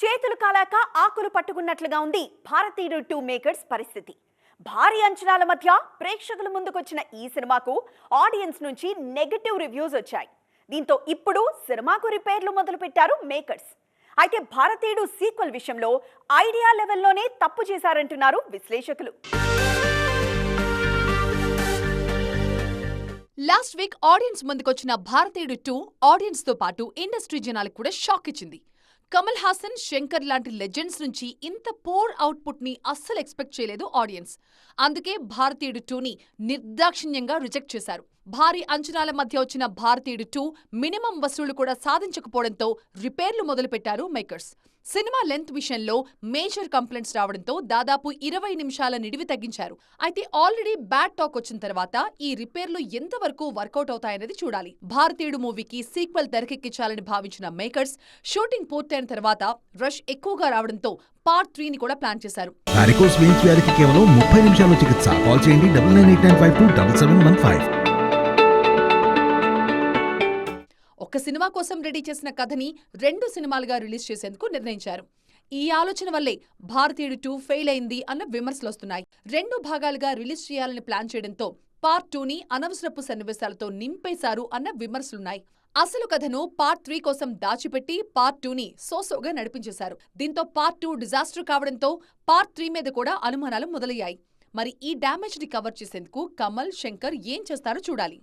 చేతులు కాలాక ఆకులు పట్టుకున్నట్లుగా ఉంది భారతీయుడు 2 మేకర్స్ పరిస్థితి. భారీ అంచనాల మధ్య ప్రేక్షకుల ముందుకొచ్చిన ఈ సినిమాకు ఆడియన్స్ నుంచి నెగటివ్ రివ్యూస్ వచ్చాయి. దీంతో ఇప్పుడు సినిమాకు రిపేర్లు మొదలుపెట్టారు మేకర్స్. అయితే భారతీయుడు సీక్వెల్ విషయంలో ఐడియా లెవెల్లోనే తప్పు చేశారంటున్నారు విశ్లేషకులు. లాస్ట్ వీక్ ఆడియన్స్ ముందుకొచ్చిన భారతీయుడు 2 ఆడియన్స్ తో పాటు ఇండస్ట్రీ జనాలకు కూడా షాక్ ఇచ్చింది. కమల్ హాసన్, శంకర్ లాంటి లెజెండ్స్ నుంచి ఇంత పోర్ అవుట్పుట్ ని అస్సలు ఎక్స్పెక్ట్ చేయలేదు ఆడియన్స్. అందుకే భారతీయుడు 2ని నిర్దాక్షిణ్యంగా రిజెక్ట్ చేశారు. భారీ అంచనాల మధ్య వచ్చిన భారతీయుడు 2 మినిమం వసూళ్లు కూడా సాధించకపోవడంతో రిపేర్లు మొదలుపెట్టారు మేకర్స్. సినిమా లెంత్ విషయంలో మేజర్ కంప్లైంట్స్ రావడంతో దాదాపు 20 నిమిషాల నిడివి తగ్గించారు. అయితే ఆల్రెడీ బ్యాడ్ టాక్ వచ్చిన తర్వాత ఈ రిపేర్లు ఎంతవరకు వర్కౌట్ అవుతాయనేది చూడాలి. భారతీయుడు మూవీకి సీక్వెల్ తెరకెక్కించాలని భావించిన మేకర్స్ షూటింగ్ పూర్తయిన తర్వాత రష్ ఎక్కువగా రావడంతో పార్ట్ 3ని కూడా ప్లాన్ చేశారు. వారికోస్ వెయిన్స్ వ్యాధికి కేవలం 30 నిమిషాల్లో చికిత్స. కాల్ చేయండి 9989527715. ఒక్క సినిమా కోసం రెడీ చేసిన కథని 2 సినిమాలుగా రిలీజ్ చేసేందుకు నిర్ణయించారు. ఈ ఆలోచన వల్లే భారతీయుడు 2 ఫెయిల్ అయింది అన్న విమర్శలొస్తున్నాయి. 2 భాగాలుగా రిలీజ్ చేయాలని ప్లాన్ చేయడంతో పార్ట్ 2ని అనవసరపు సన్నివేశాలతో నింపేశారు అన్న విమర్శలున్నాయి. అసలు కథను పార్ట్ 3 కోసం దాచిపెట్టి పార్ట్ 2ని సోసోగా నడిపించేశారు. దీంతో పార్ట్ 2 డిజాస్టర్ కావడంతో పార్ట్ 3 మీద కూడా అనుమానాలు మొదలయ్యాయి. మరి ఈ డ్యామేజ్ ని కవర్ చేసేందుకు కమల్, శంకర్ ఏం చేస్తారో చూడాలి.